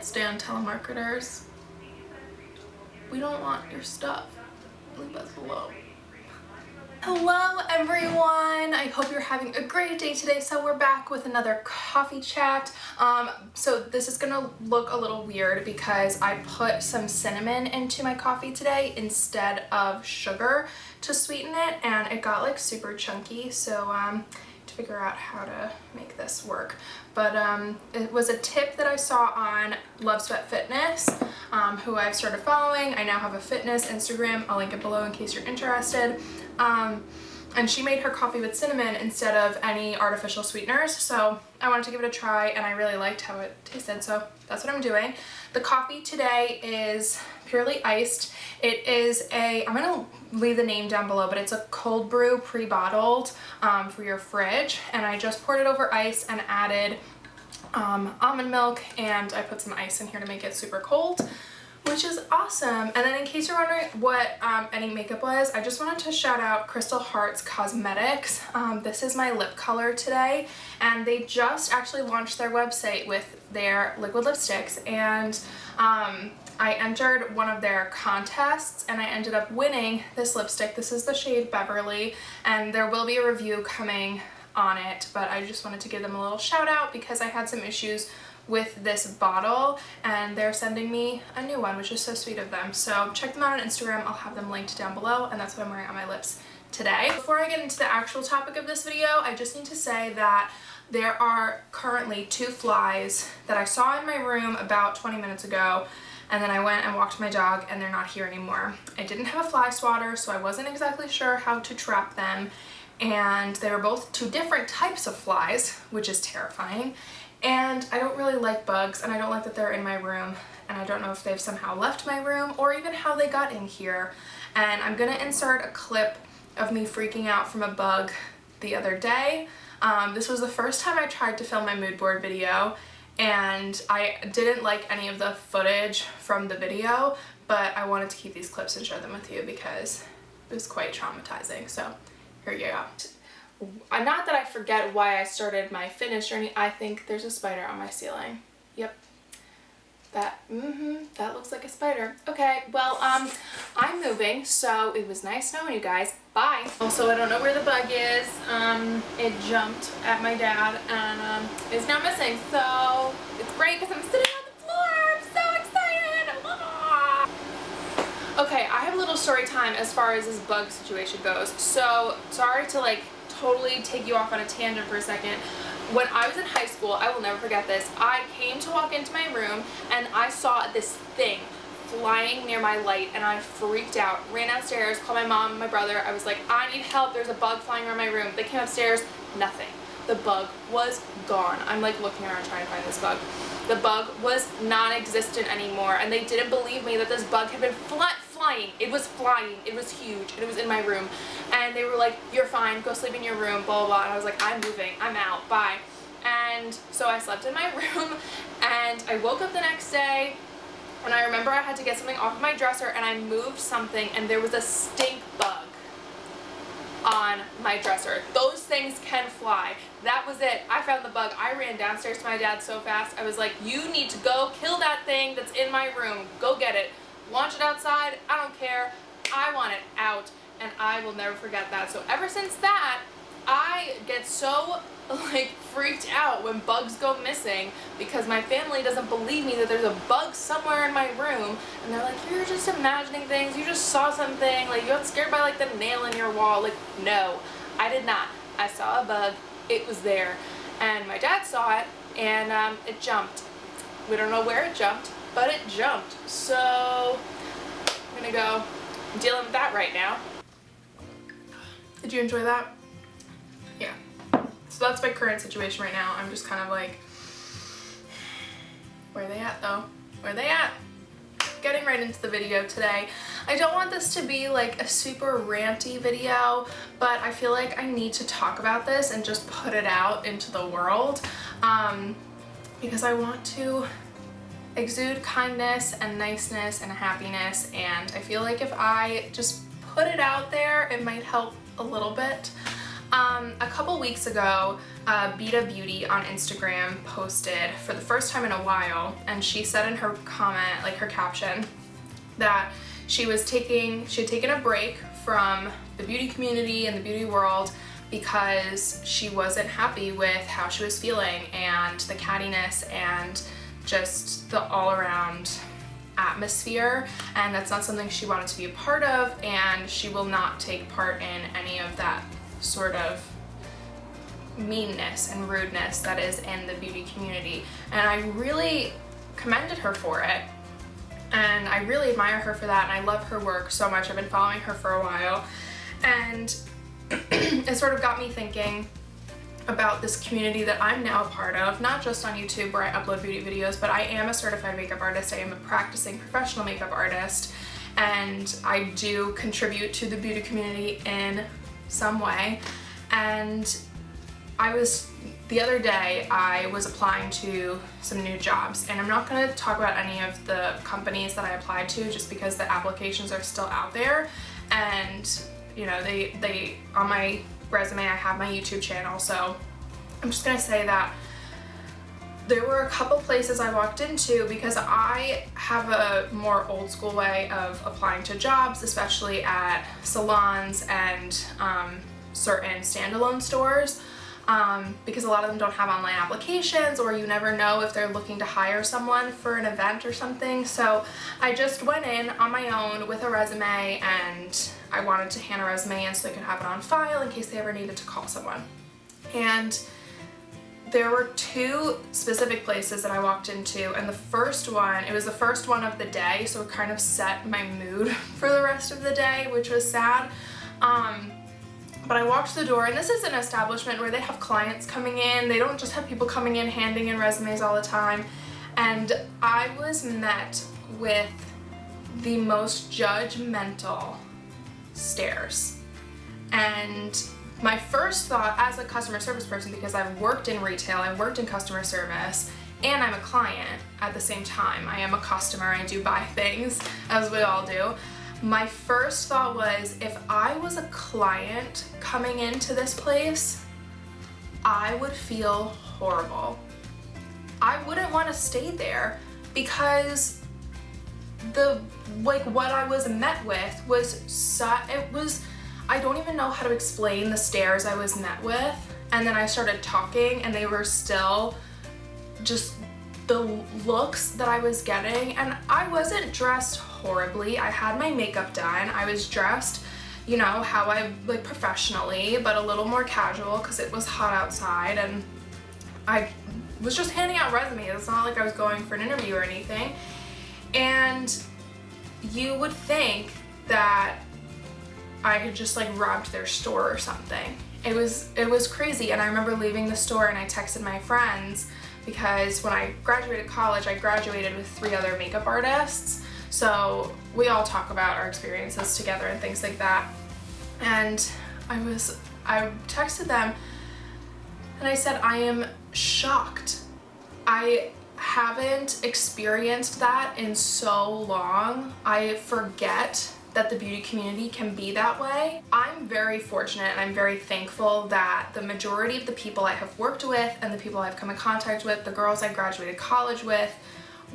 can't stand telemarketers. We don't want your stuff. Leave us alone. Hello everyone, I hope you're having a great day today. So we're back with another coffee chat. So this is gonna look a little weird because I put some cinnamon into my coffee today instead of sugar to sweeten it, and it got like super chunky, so to figure out how to make this work. But it was a tip that I saw on Love Sweat Fitness, who I've started following. I now have a fitness Instagram, I'll link it below in case you're interested. And she made her coffee with cinnamon instead of any artificial sweeteners, so I wanted to give it a try and I really liked how it tasted, so that's what I'm doing. The coffee today is purely iced. It is I'm gonna leave the name down below, but it's a cold brew pre-bottled for your fridge, and I just poured it over ice and added almond milk, and I put some ice in here to make it super cold, which is awesome. And then in case you're wondering what any makeup was, I just wanted to shout out Crystal Hearts Cosmetics. This is my lip color today, and they just actually launched their website with their liquid lipsticks, and I entered one of their contests and I ended up winning this lipstick. This is the shade Beverly, and there will be a review coming on it, but I just wanted to give them a little shout out because I had some issues with this bottle and they're sending me a new one, which is so sweet of them. So check them out on Instagram, I'll have them linked down below, and that's what I'm wearing on my lips today. Before I get into the actual topic of this video, I just need to say that there are currently 2 flies that I saw in my room about 20 minutes ago, and then I went and walked my dog and they're not here anymore. I didn't have a fly swatter, so I wasn't exactly sure how to trap them, and they were both 2 different types of flies, which is terrifying. And I don't really like bugs, and I don't like that they're in my room, and I don't know if they've somehow left my room or even how they got in here. And I'm gonna insert a clip of me freaking out from a bug the other day. This was the first time I tried to film my mood board video, and I didn't like any of the footage from the video, but I wanted to keep these clips and share them with you because it was quite traumatizing. So here you go. Not that I forget why I started my fitness journey. I think there's a spider on my ceiling. Yep. That looks like a spider. Okay, well, I'm moving, so it was nice knowing you guys. Bye. Also, I don't know where the bug is. It jumped at my dad and is now missing, so it's great because I'm sitting on the floor. I'm so excited. Ah! Okay, I have a little story time as far as this bug situation goes. So, sorry to like totally take you off on a tangent for a second. When I was in high school, I will never forget this, I came to walk into my room and I saw this thing flying near my light and I freaked out, ran downstairs, called my mom, my brother. I was like, I need help, there's a bug flying around my room. They came upstairs, nothing. The bug was gone. I'm like looking around trying to find this bug. The bug was non-existent anymore, and they didn't believe me that this bug had been flying. It was flying. It was huge, and it was in my room. And they were like, you're fine, go sleep in your room, blah, blah, blah. And I was like, I'm moving, I'm out, bye. And so I slept in my room, and I woke up the next day, and I remember I had to get something off of my dresser, and I moved something, and there was a stink bug on my dresser. Those things can fly. That was it. I found the bug. I ran downstairs to my dad so fast. I was like, you need to go kill that thing that's in my room. Go get it. Launch it outside. I don't care. I want it out. And I will never forget that. So ever since that, I get so like freaked out when bugs go missing because my family doesn't believe me that there's a bug somewhere in my room, and they're like, you're just imagining things, you just saw something, like you got scared by like the nail in your wall. Like, no, I did not. I saw a bug, it was there, and my dad saw it, and it jumped. We don't know where it jumped, but it jumped. So I'm gonna go dealing with that right now. Did you enjoy that? Yeah. So that's my current situation right now. I'm just kind of like, where are they at though? Where are they at? Getting right into the video today. I don't want this to be like a super ranty video, but I feel like I need to talk about this and just put it out into the world because I want to exude kindness and niceness and happiness, and I feel like if I just put it out there, it might help a little bit. A couple weeks ago, Beta Beauty on Instagram posted for the first time in a while, and she said in her comment, like her caption, that she had taken a break from the beauty community and the beauty world because she wasn't happy with how she was feeling and the cattiness and just the all-around atmosphere, and that's not something she wanted to be a part of, and she will not take part in any of that sort of meanness and rudeness that is in the beauty community. And I really commended her for it, and I really admire her for that, and I love her work so much. I've been following her for a while, and it sort of got me thinking about this community that I'm now a part of, not just on YouTube where I upload beauty videos, but I am a certified makeup artist. I am a practicing professional makeup artist, and I do contribute to the beauty community in some way. And the other day I was applying to some new jobs, and I'm not going to talk about any of the companies that I applied to just because the applications are still out there, and you know, they on my resume I have my YouTube channel, so I'm just gonna say that there were a couple places I walked into because I have a more old school way of applying to jobs, especially at salons and certain standalone stores, because a lot of them don't have online applications, or you never know if they're looking to hire someone for an event or something. So I just went in on my own with a resume, and I wanted to hand a resume in so I could have it on file in case they ever needed to call someone. And there were two specific places that I walked into, and the first one, it was the first one of the day, so it kind of set my mood for the rest of the day, which was sad. But I walked to the door, and this is an establishment where they have clients coming in. They don't just have people coming in handing in resumes all the time. And I was met with the most judgmental stares. And my first thought as a customer service person, because I've worked in retail, I've worked in customer service, and I'm a client at the same time. I am a customer, I do buy things, as we all do. My first thought was, if I was a client coming into this place, I would feel horrible. I wouldn't want to stay there because what I was met with was I don't even know how to explain the stares I was met with. And then I started talking, and they were still just the looks that I was getting. And I wasn't dressed horribly. I had my makeup done. I was dressed, you know, how I like professionally, but a little more casual because it was hot outside, and I was just handing out resumes. It's not like I was going for an interview or anything. And you would think that I had just like robbed their store or something. It was crazy. And I remember leaving the store, and I texted my friends, because when I graduated college, I graduated with 3 other makeup artists. So we all talk about our experiences together and things like that. And I texted them, and I said, I am shocked. I haven't experienced that in so long. I forget that the beauty community can be that way. I'm very fortunate, and I'm very thankful that the majority of the people I have worked with and the people I've come in contact with, the girls I graduated college with,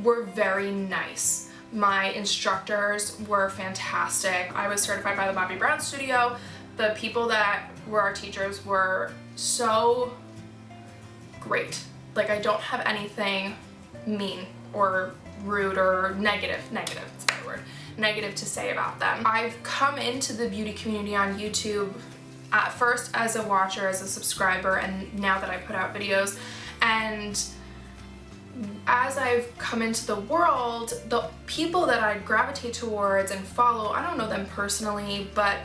were very nice. My instructors were fantastic. I was certified by the Bobbi Brown Studio. The people that were our teachers were so great. Like, I don't have anything mean or rude or negative, it's a better word, negative to say about them. I've come into the beauty community on YouTube at first as a watcher, as a subscriber, and now that I put out videos. And as I've come into the world, the people that I gravitate towards and follow, I don't know them personally, but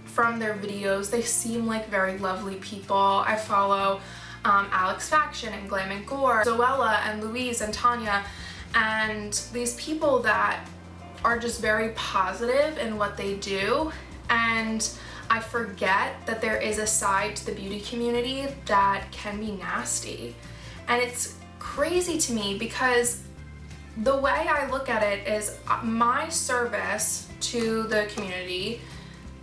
from their videos, they seem like very lovely people. I follow Alex Faction and Glam and Gore, Zoella and Louise and Tanya, and these people that are just very positive in what they do. And I forget that there is a side to the beauty community that can be nasty. And it's crazy to me, because the way I look at it is my service to the community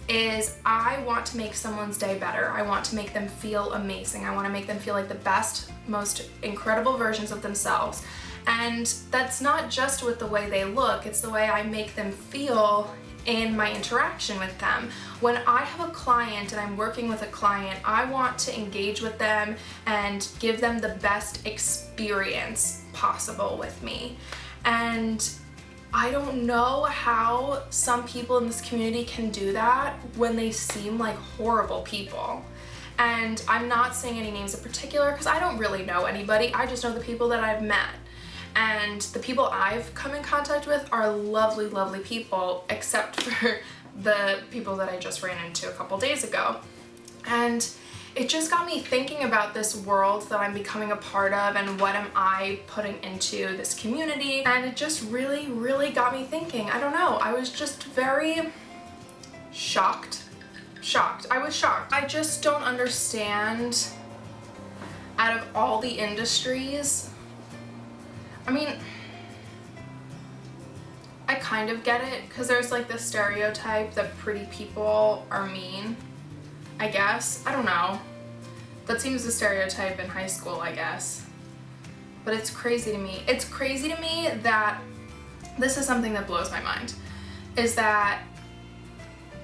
is I want to make someone's day better. I want to make them feel amazing. I want to make them feel like the best, most incredible versions of themselves. And that's not just with the way they look, it's the way I make them feel in my interaction with them. When I have a client and I'm working with a client, I want to engage with them and give them the best experience possible with me. And I don't know how some people in this community can do that when they seem like horrible people. And I'm not saying any names in particular because I don't really know anybody. I just know the people that I've met. And the people I've come in contact with are lovely, lovely people, except for the people that I just ran into a couple days ago. And it just got me thinking about this world that I'm becoming a part of and what am I putting into this community. And it just really, really got me thinking. I don't know, I was just very shocked. I was shocked. I just don't understand, out of all the industries, I mean, I kind of get it, because there's like this stereotype that pretty people are mean, I guess. I don't know. That seems the stereotype in high school, I guess. But it's crazy to me. It's crazy to me that this is something that blows my mind, is that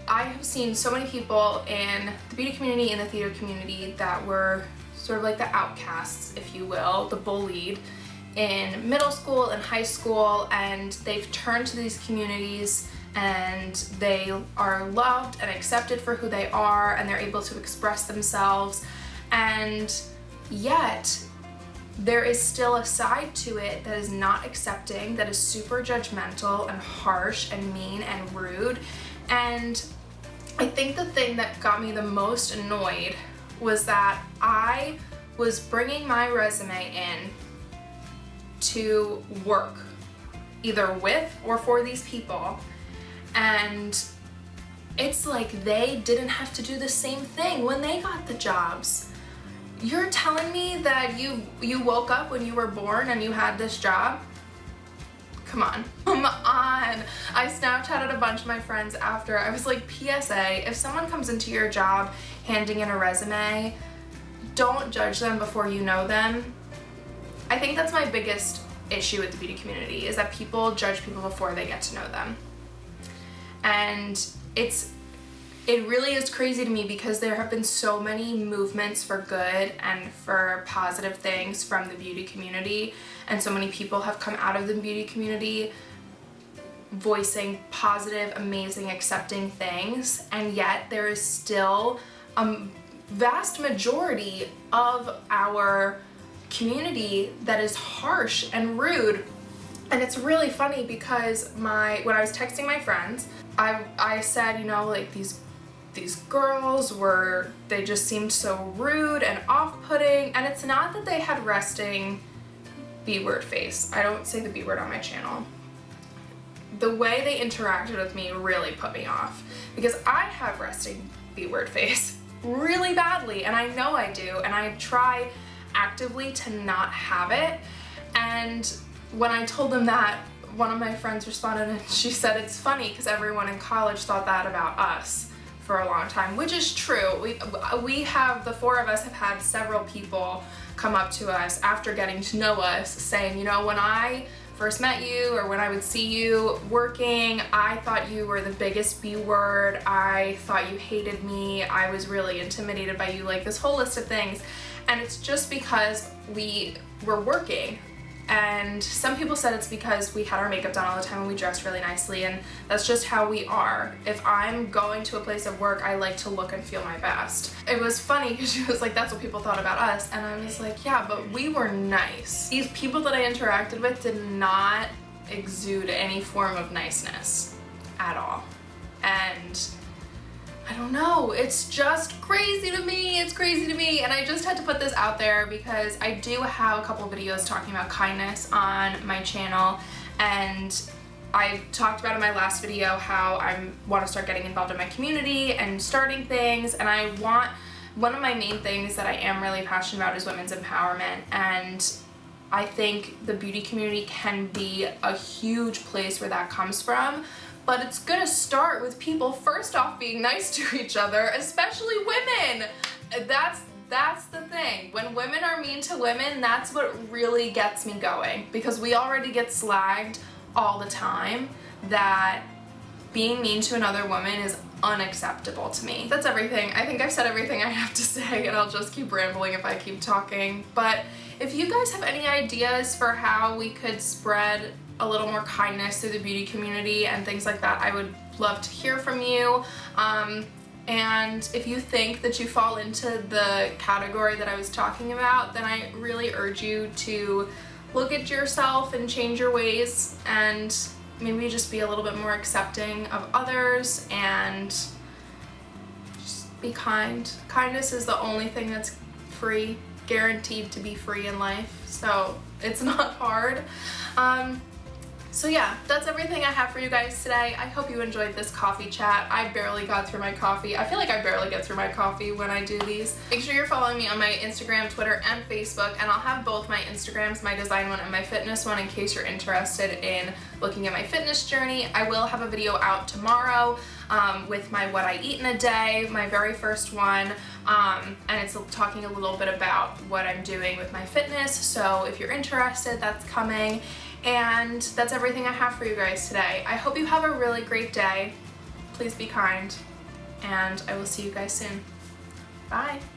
I have seen so many people in the beauty community and the theater community that were sort of like the outcasts, if you will, the bullied, in middle school and high school, and they've turned to these communities and they are loved and accepted for who they are, and they're able to express themselves. And yet there is still a side to it that is not accepting, that is super judgmental and harsh and mean and rude. And I think the thing that got me the most annoyed was that I was bringing my resume in to work either with or for these people, and it's like they didn't have to do the same thing when they got the jobs. You're telling me that you woke up when you were born and you had this job? Come on. Come on. I Snapchatted a bunch of my friends after. I was like, PSA, if someone comes into your job handing in a resume, don't judge them before you know them. I think that's my biggest issue with the beauty community, is that people judge people before they get to know them. And it really is crazy to me, because there have been so many movements for good and for positive things from the beauty community, and so many people have come out of the beauty community voicing positive, amazing, accepting things, and yet there is still a vast majority of our community that is harsh and rude. And it's really funny because when I was texting my friends, I said, you know, like these girls they just seemed so rude and off-putting. And it's not that they had resting B-word face. I don't say the B-word on my channel. The way they interacted with me really put me off, because I have resting B-word face really badly, and I know I do, and I try actively to not have it. And when I told them that, one of my friends responded and she said, it's funny because everyone in college thought that about us for a long time, which is true. We have, the four of us have had several people come up to us after getting to know us saying, you know, when I first met you, or when I would see you working, I thought you were the biggest B word. I thought you hated me. I was really intimidated by you, like this whole list of things. And it's just because we were working. And some people said it's because we had our makeup done all the time and we dressed really nicely, and that's just how we are. If I'm going to a place of work, I like to look and feel my best. It was funny because she was like, that's what people thought about us. And I was like, yeah, but we were nice. These people that I interacted with did not exude any form of niceness at all. And I don't know, it's just crazy to me. It's crazy to me, and I just had to put this out there because I do have a couple videos talking about kindness on my channel, and I talked about in my last video how I want to start getting involved in my community and starting things, and one of my main things that I am really passionate about is women's empowerment, and I think the beauty community can be a huge place where that comes from. but it's gonna start with people first off being nice to each other, especially women. That's the thing. When women are mean to women, that's what really gets me going, because we already get slagged all the time that being mean to another woman is unacceptable to me. That's everything. I think I've said everything I have to say, and I'll just keep rambling if I keep talking. But if you guys have any ideas for how we could spread a little more kindness through the beauty community and things like that, I would love to hear from you. And if you think that you fall into the category that I was talking about, then I really urge you to look at yourself and change your ways, and maybe just be a little bit more accepting of others and just be kind. Kindness is the only thing that's free, guaranteed to be free in life, so it's not hard. So yeah, that's everything I have for you guys today. I hope you enjoyed this coffee chat. I barely got through my coffee. I feel like I barely get through my coffee when I do these. Make sure you're following me on my Instagram, Twitter, and Facebook, and I'll have both my Instagrams, my design one and my fitness one, in case you're interested in looking at my fitness journey. I will have a video out tomorrow with my what I eat in a day, my very first one, and it's talking a little bit about what I'm doing with my fitness, so if you're interested, that's coming. And that's everything I have for you guys today. I hope you have a really great day. Please be kind, and I will see you guys soon. Bye.